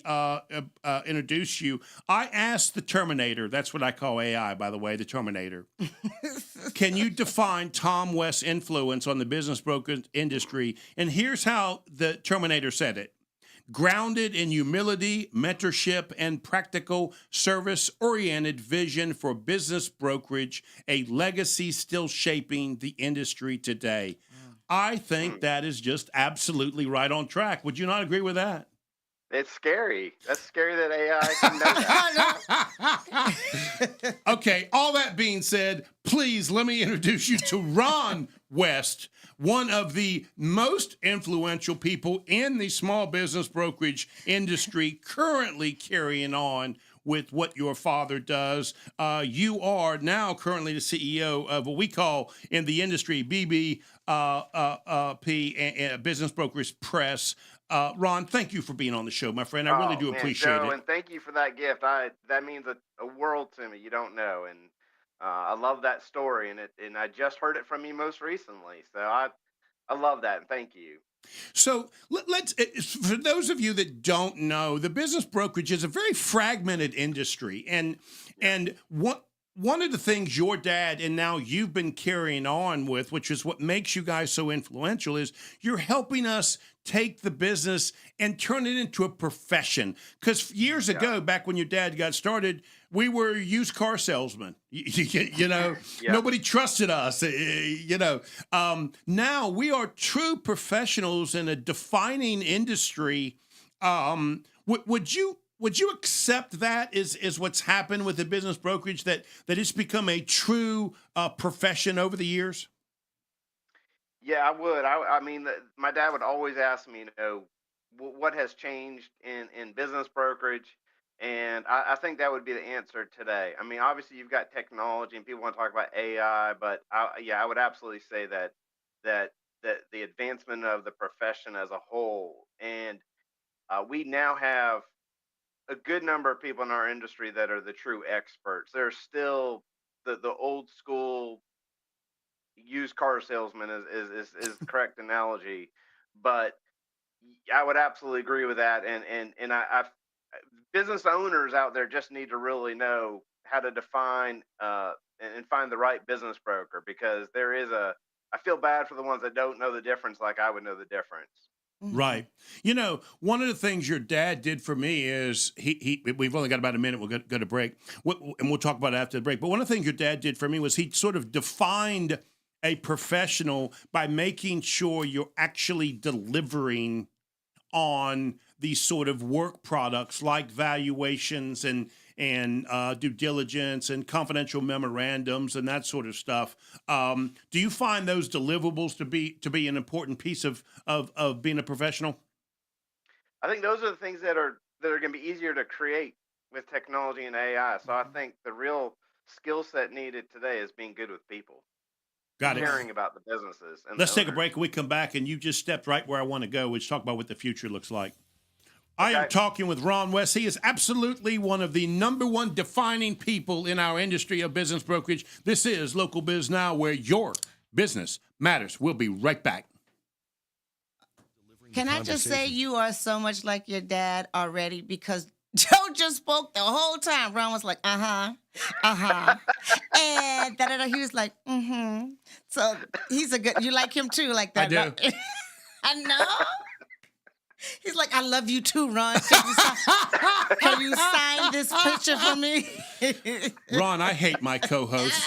Speaker 6: introduce you, I asked the Terminator. That's what I call AI, by the way, the Terminator. Can you define Tom West's influence on the business broker industry? And here's how the Terminator said it. Grounded in humility, mentorship, and practical service-oriented vision for business brokerage, a legacy still shaping the industry today. I think that is just absolutely right on track. Would you not agree with that?
Speaker 9: It's scary. That's scary that AI can know that.
Speaker 6: Okay, all that being said, please let me introduce you to Ron West, one of the most influential people in the small business brokerage industry, currently carrying on with what your father does. You are now currently the CEO of what we call in the industry BBHQ, Business Brokerage Press. Ron, thank you for being on the show, my friend. I really do appreciate
Speaker 9: Joe,
Speaker 6: it.
Speaker 9: And thank you for that gift. That means a world to me. You don't know, and I love that story, and I just heard it from you most recently. So I love that, and thank you.
Speaker 6: So let's, for those of you that don't know, the business brokerage is a very fragmented industry, and one of the things your dad and now you've been carrying on with, which is what makes you guys so influential, is you're helping us take the business and turn it into a profession. Because years ago, back when your dad got started, we were used car salesmen. You know, nobody trusted us. Now we are true professionals in a defining industry. Would you accept that is what's happened with the business brokerage, that it's become a true profession over the years?
Speaker 9: Yeah, I would. I mean, my dad would always ask me, what has changed in business brokerage, and I think that would be the answer today. I mean, obviously you've got technology and people want to talk about AI, but I would absolutely say that the advancement of the profession as a whole, and we now have a good number of people in our industry that are the true experts. There's still the old school used car salesman is the correct analogy, but I would absolutely agree with that. And I business owners out there just need to really know how to define and find the right business broker, because I feel bad for the ones that don't know the difference like I would know the difference.
Speaker 6: Right. You know, one of the things your dad did for me is we've only got about a minute. We'll go to break, and we'll talk about it after the break. But one of the things your dad did for me was he sort of defined a professional by making sure you're actually delivering on these sort of work products like valuations and due diligence and confidential memorandums and that sort of stuff. Do you find those deliverables to be an important piece of being a professional?
Speaker 9: I think those are the things that are going to be easier to create with technology and AI. So I think the real skill set needed today is being good with people.
Speaker 6: Got it.
Speaker 9: Caring about the businesses. And
Speaker 6: Let's
Speaker 9: the
Speaker 6: take a
Speaker 9: owners.
Speaker 6: break. When we come back, and you just stepped right where I want to go, which talk about what the future looks like. I am
Speaker 9: Okay.
Speaker 6: talking with Ron West. He is absolutely one of the number one defining people in our industry of business brokerage. This is Local Biz Now, where your business matters. We'll be right back.
Speaker 7: Can I just say you are so much like your dad already, because Joe just spoke the whole time. Ron was like, and da-da-da. He was like, So he's a good, you like him too, like that.
Speaker 6: I do.
Speaker 7: Right? I know. He's like, I love you too, Ron. Can you sign this picture for me?
Speaker 6: Ron, I hate my co-host.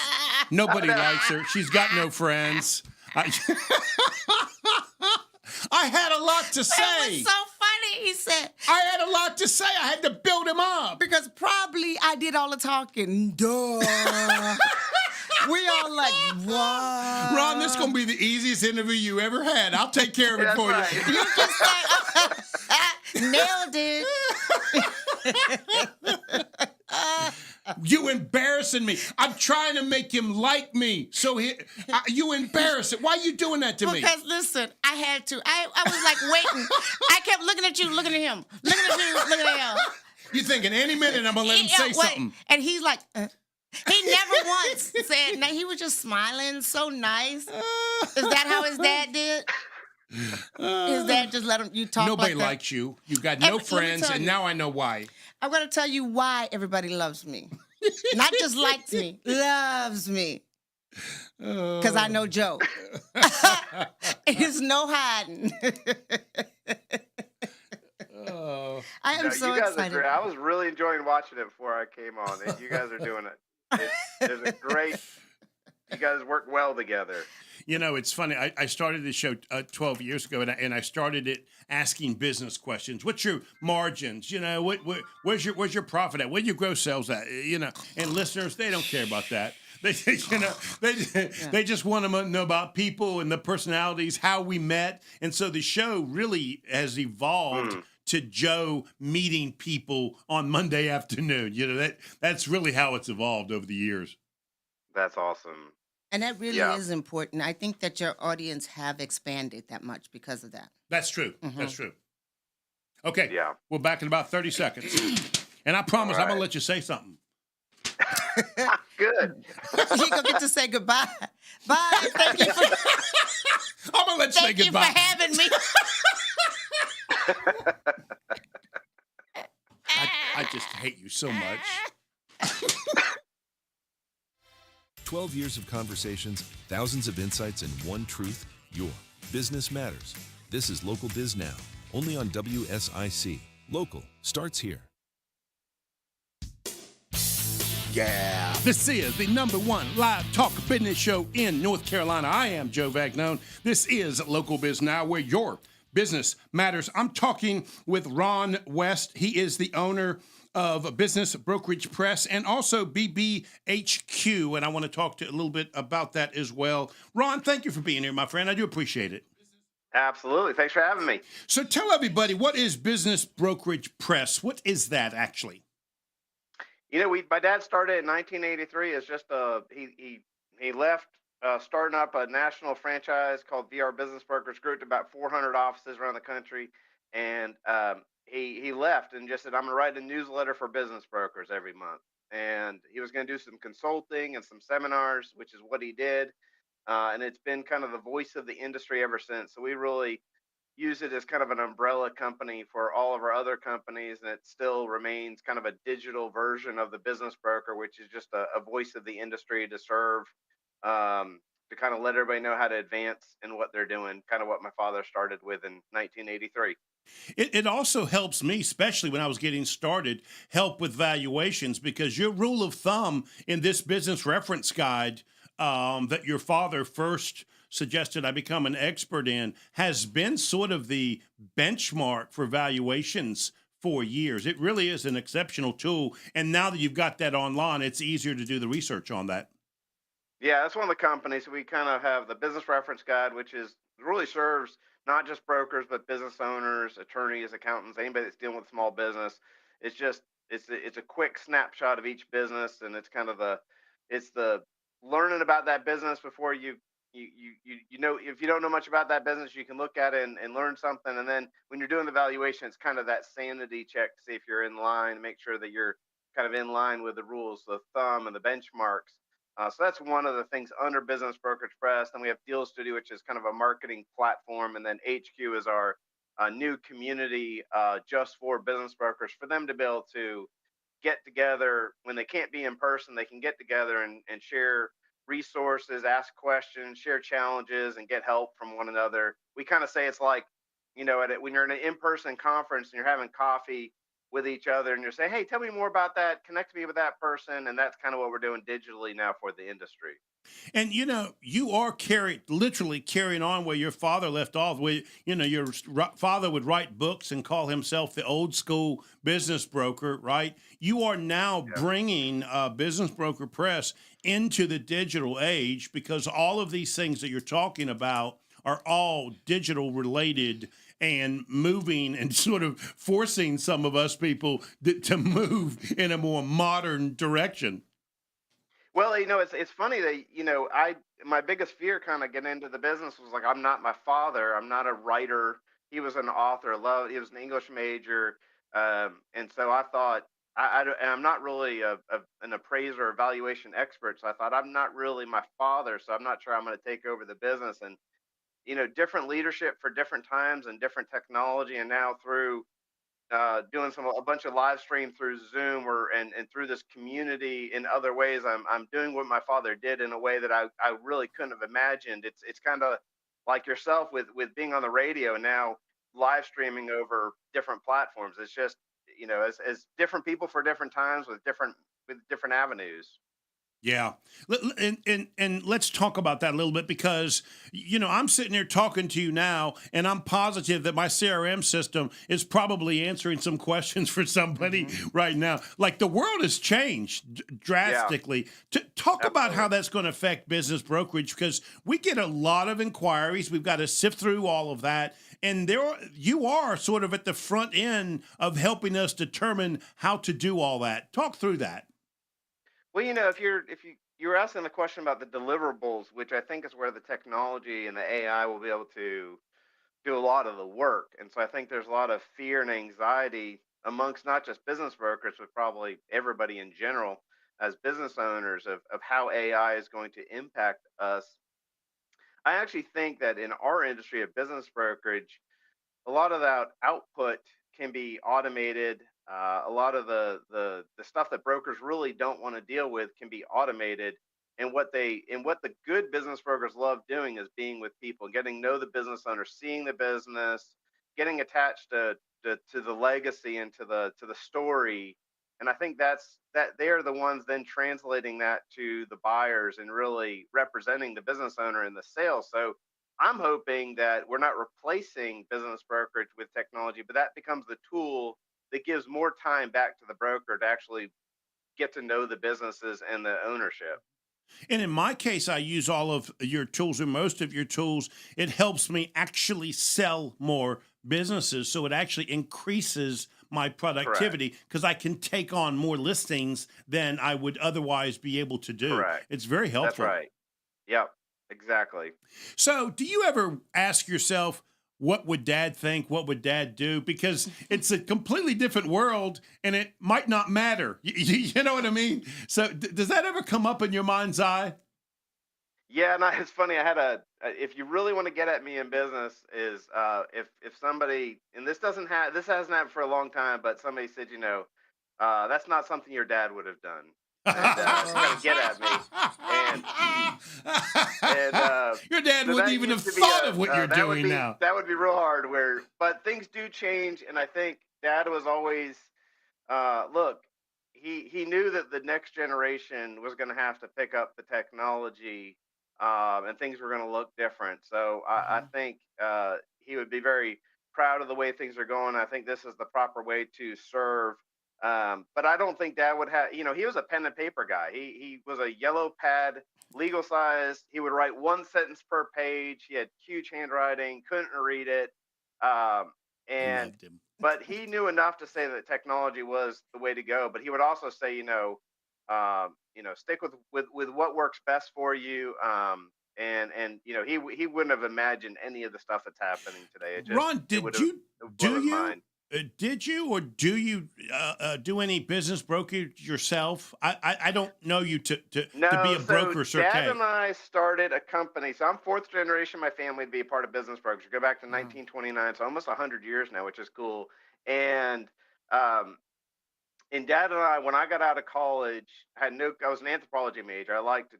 Speaker 6: Nobody likes her. She's got no friends. I had a lot to say.
Speaker 7: It was so funny. He said,
Speaker 6: I had a lot to say. I had to build him up.
Speaker 7: because probably I did all the talking. Duh. We all like, what?
Speaker 6: Ron, this is going to be the easiest interview you ever had. I'll take care of it for
Speaker 9: right.
Speaker 6: you.
Speaker 7: You just like, nailed it.
Speaker 6: You embarrassing me. I'm trying to make him like me. So you embarrass it. Why are you doing that to me?
Speaker 7: Because listen, I had to. I was like waiting. I kept looking at you, looking at him, looking at you, looking at him.
Speaker 6: You're thinking any minute I'm going to let him say
Speaker 7: Wait.
Speaker 6: something.
Speaker 7: And he's like, he never once said, no, he was just smiling, so nice. Is that how his dad did? His dad just let him, you talk
Speaker 6: Nobody
Speaker 7: like that?
Speaker 6: likes you. You've got no
Speaker 7: Let me
Speaker 6: friends,
Speaker 7: tell
Speaker 6: and
Speaker 7: you.
Speaker 6: now I know why.
Speaker 7: I'm going to tell you why everybody loves me. Not just likes me, loves me. Because I know Joe. There's no hiding. I am so
Speaker 9: you guys
Speaker 7: excited.
Speaker 9: Are great. I was really enjoying watching it before I came on. You guys are doing it. It's a great. You guys work well together.
Speaker 6: You know, it's funny. I started this show 12 years ago, and I started it asking business questions. What's your margins? You know, where's your profit at? Where's your gross sales at? You know, and listeners, they don't care about that. They they just want to know about people and the personalities, how we met, and so the show really has evolved to Joe meeting people on Monday afternoon. You know, that's really how it's evolved over the years.
Speaker 9: That's awesome.
Speaker 7: And that really is important. I think that your audience have expanded that much because of that.
Speaker 6: That's true.
Speaker 7: Mm-hmm.
Speaker 6: That's true. Okay.
Speaker 9: Yeah.
Speaker 6: We're back in about 30 seconds. And I promise I'm going to let you say something.
Speaker 9: Good.
Speaker 7: You gonna get to say goodbye. Bye. Thank you for.
Speaker 6: I'm gonna let you say goodbye.
Speaker 7: Thank you for having me.
Speaker 6: I just hate you so much.
Speaker 8: 12 years of conversations, thousands of insights, and one truth: your business matters. This is Local Biz Now, only on WSIC. Local starts here.
Speaker 6: Yeah. This is the #1 live talk business show in North Carolina. I am Joe Vagnone. This is Local Biz Now, where your business matters. I'm talking with Ron West. He is the owner of Business Brokerage Press and also BBHQ, and I want to talk to a little bit about that as well. Ron, thank you for being here, my friend. I do appreciate it.
Speaker 9: Absolutely. Thanks for having me.
Speaker 6: So tell everybody, what is Business Brokerage Press? What is that actually?
Speaker 9: You know, my dad started in 1983 as just he left starting up a national franchise called VR Business Brokerage Group to about 400 offices around the country, and he left and just said, I'm going to write a newsletter for business brokers every month. And he was going to do some consulting and some seminars, which is what he did. And it's been kind of the voice of the industry ever since. So we really use it as kind of an umbrella company for all of our other companies. And it still remains kind of a digital version of the business broker, which is just a voice of the industry to serve, to kind of let everybody know how to advance in what they're doing, kind of what my father started with in 1983.
Speaker 6: It also helps me, especially when I was getting started, help with valuations, because your rule of thumb in this business reference guide that your father first suggested I become an expert in has been sort of the benchmark for valuations for years. It really is an exceptional tool. And now that you've got that online, it's easier to do the research on that.
Speaker 9: Yeah, that's one of the companies. We kind of have the business reference guide, which really serves not just brokers, but business owners, attorneys, accountants, anybody that's dealing with small business. It's just it's a quick snapshot of each business, and it's kind of the learning about that business before you know, if you don't know much about that business, you can look at it and learn something. And then when you're doing the valuation, it's kind of that sanity check to see if you're in line, make sure that you're kind of in line with the rules of thumb and the benchmarks. So that's one of the things under Business Brokerage Press. Then we have Deal Studio, which is kind of a marketing platform. And then HQ is our new community just for business brokers, for them to be able to get together when they can't be in person. They can get together and share resources, ask questions, share challenges, and get help from one another. We kind of say it's like, you know, when you're in an in-person conference and you're having coffee with each other and you're saying, hey, tell me more about that, connect me with that person. And that's kind of what we're doing digitally now for the industry.
Speaker 6: And you know, you are literally carrying on where your father left off. Where you know your father would write books and call himself the old school business broker, right? You are now bringing Business Broker Press into the digital age, because all of these things that you're talking about are all digital related and moving and sort of forcing some of us people to move in a more modern direction.
Speaker 9: Well, you know, it's funny that, you know, my biggest fear kind of getting into the business was like, I'm not my father. I'm not a writer. He was an author. He was an English major. And so I thought, and I'm not really an appraiser or valuation expert. So I thought, I'm not really my father. So I'm not sure I'm going to take over the business. And, you know, different leadership for different times and different technology. And now through doing a bunch of live stream through Zoom and through this community in other ways. I'm doing what my father did in a way that I really couldn't have imagined. It's kind of like yourself with being on the radio and now live streaming over different platforms. It's just, you know, as different people for different times with different avenues.
Speaker 6: Yeah. And let's talk about that a little bit, because, you know, I'm sitting here talking to you now, and I'm positive that my CRM system is probably answering some questions for somebody right now. Like, the world has changed drastically. Talk about how that's going to affect business brokerage, because we get a lot of inquiries. We've got to sift through all of that. And you are sort of at the front end of helping us determine how to do all that. Talk through that.
Speaker 9: Well, you know, if you're asking the question about the deliverables, which I think is where the technology and the AI will be able to do a lot of the work. And so I think there's a lot of fear and anxiety amongst not just business brokers, but probably everybody in general as business owners of how AI is going to impact us. I actually think that in our industry of business brokerage, a lot of that output can be automated. A lot of the stuff that brokers really don't want to deal with can be automated. And what the good business brokers love doing is being with people, getting to know the business owner, seeing the business, getting attached to the legacy and to the story. And I think that they are the ones then translating that to the buyers and really representing the business owner in the sale. So I'm hoping that we're not replacing business brokerage with technology, but that becomes the tool that gives more time back to the broker to actually get to know the businesses and the ownership.
Speaker 6: And in my case, I use all of your tools, or most of your tools. It helps me actually sell more businesses. So it actually increases my productivity, because I can take on more listings than I would otherwise be able to do.
Speaker 9: Correct.
Speaker 6: It's very helpful.
Speaker 9: That's right. Yep, exactly.
Speaker 6: So do you ever ask yourself, what would Dad think? What would Dad do? Because it's a completely different world, and it might not matter. You know what I mean? So does that ever come up in your mind's eye?
Speaker 9: Yeah, and it's funny. I had if you really want to get at me in business, is if somebody, and this hasn't happened for a long time, but somebody said, you know, that's not something your dad would have done. And kind of get at me, and
Speaker 6: your dad
Speaker 9: so
Speaker 6: wouldn't even have thought of what you're doing now.
Speaker 9: That would be real hard. But things do change, and I think Dad was always look. He knew that the next generation was going to have to pick up the technology, and things were going to look different. So I think he would be very proud of the way things are going. I think this is the proper way to serve. But I don't think Dad would have, you know, he was a pen and paper guy. He was a yellow pad, legal size. He would write one sentence per page. He had huge handwriting, couldn't read it. And but he knew enough to say that technology was the way to go. But he would also say, stick with what works best for you. And he wouldn't have imagined any of the stuff that's happening today.
Speaker 6: Ron,
Speaker 9: it would have blown his mind.
Speaker 6: Did you or do you do any business brokerage yourself? I don't know you to be a broker,
Speaker 9: so Dad and I started a company. So I'm fourth generation in my family to be a part of business brokerage. Go back to 1929, so almost 100 years now, which is cool. And Dad and I, when I got out of college, I was an anthropology major. I liked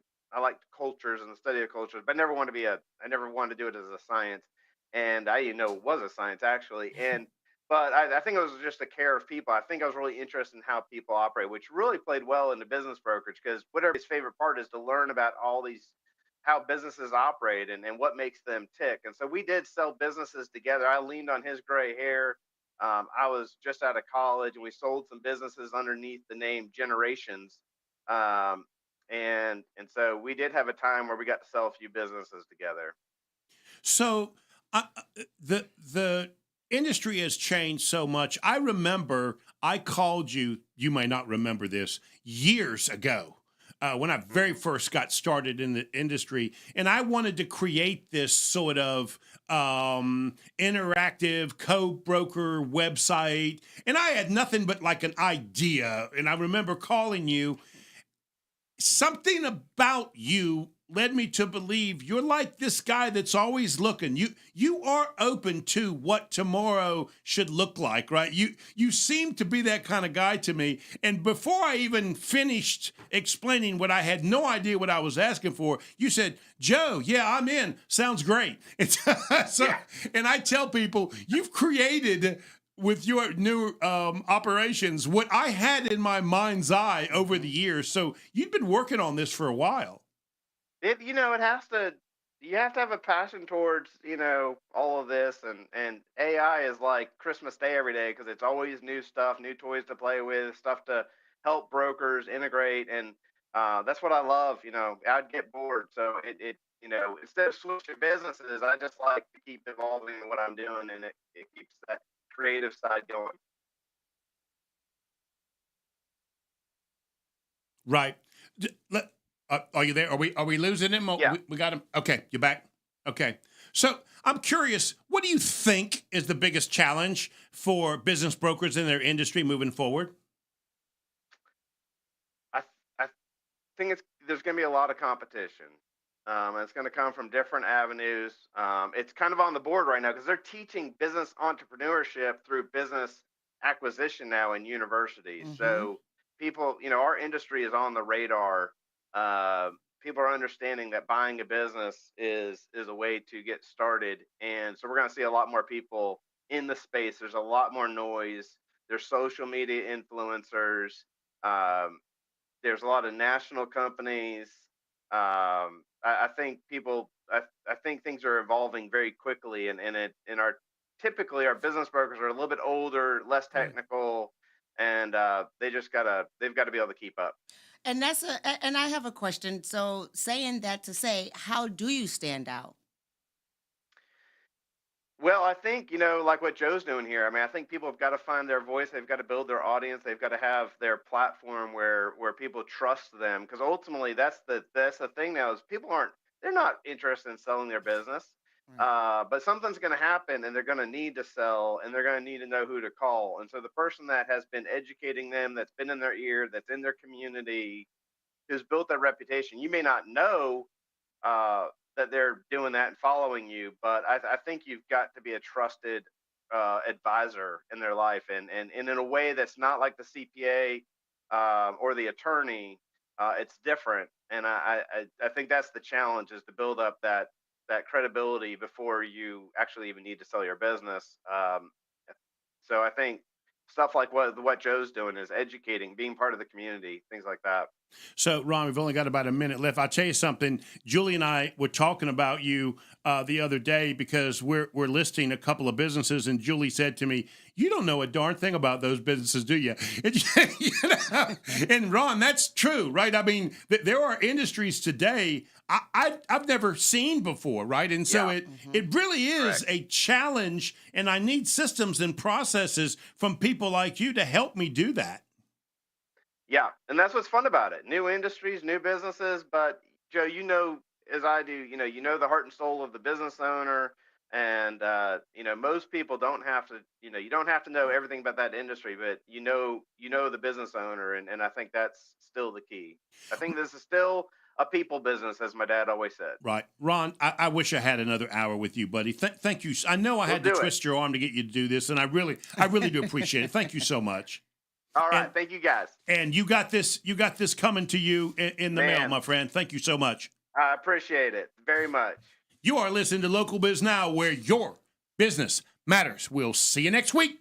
Speaker 9: cultures and the study of cultures, but I never wanted to do it as a science. And I didn't know it was a science actually. But I think it was just a care of people. I think I was really interested in how people operate, which really played well into business brokerage, because what everybody's favorite part is to learn about how businesses operate and what makes them tick. And so we did sell businesses together. I leaned on his gray hair. I was just out of college, and we sold some businesses underneath the name Generations. And so we did have a time where we got to sell a few businesses together.
Speaker 6: So the industry has changed so much. I remember I called you. You may not remember this, years ago. When I very first got started in the industry, and I wanted to create this sort of interactive co-broker website, and I had nothing but like an idea, and I remember calling you. Something about you led me to believe you're like this guy that's always looking. You are open to what tomorrow should look like, right? You seem to be that kind of guy to me. And before I even finished explaining what I had no idea what I was asking for, you said, Joe, yeah, I'm in. Sounds great. And I tell people, you've created with your new operations what I had in my mind's eye over the years. So you've been working on this for a while.
Speaker 9: You have to have a passion towards, all of this, and AI is like Christmas Day every day, because it's always new stuff, new toys to play with, stuff to help brokers integrate. And that's what I love. I'd get bored. So instead of switching businesses, I just like to keep evolving in what I'm doing, and it keeps that creative side going.
Speaker 6: Right. Are you there? Are we losing him?
Speaker 9: Yeah.
Speaker 6: We got him. Okay, you're back. Okay. So I'm curious, what do you think is the biggest challenge for business brokers in their industry moving forward?
Speaker 9: I think there's going to be a lot of competition. It's going to come from different avenues. It's kind of on the board right now because they're teaching business entrepreneurship through business acquisition now in universities. Mm-hmm. So people, our industry is on the radar. People are understanding that buying a business is a way to get started. And so we're going to see a lot more people in the space. There's a lot more noise. There's social media influencers. There's a lot of national companies. I think things are evolving very quickly, and typically our business brokers are a little bit older, less technical, and they've got to be able to keep up.
Speaker 7: And and I have a question. So saying that to say, how do you stand out?
Speaker 9: Well, I think, like what Joe's doing here. I mean, I think people have got to find their voice. They've got to build their audience. They've got to have their platform where people trust them. Because ultimately, that's the thing now is they're not interested in selling their business. But something's going to happen, and they're going to need to sell, and they're going to need to know who to call. And so the person that has been educating them, that's been in their ear, that's in their community, who's built that reputation, you may not know that they're doing that and following you, but I think you've got to be a trusted advisor in their life, and in a way that's not like the CPA or the attorney. It's different, and I think that's the challenge, is to build up that credibility before you actually even need to sell your business. So I think stuff like what Joe's doing is educating, being part of the community, things like that.
Speaker 6: So, Ron, we've only got about a minute left. I'll tell you something. Julie and I were talking about you the other day because we're listing a couple of businesses, and Julie said to me, "You don't know a darn thing about those businesses, do you?" And, and Ron, that's true, right? I mean, there are industries today I've never seen before, right? And so it really is a challenge, and I need systems and processes from people like you to help me do that.
Speaker 9: Yeah, and that's what's fun about it. New industries, new businesses. But Joe, you know, as I do, you know the heart and soul of the business owner, and most people don't have to, you don't have to know everything about that industry, but you know the business owner, and I think that's still the key. I think this is still a people business, as my dad always said.
Speaker 6: Right, Ron. I wish I had another hour with you, buddy. Thank you. I know I had to twist your arm to get you to do this, and I really do appreciate it. Thank you so much.
Speaker 9: All right, thank you guys.
Speaker 6: And you got this coming to you in the mail, my friend. Thank you so much.
Speaker 9: I appreciate it very much.
Speaker 6: You are listening to Local Biz Now, where your business matters. We'll see you next week.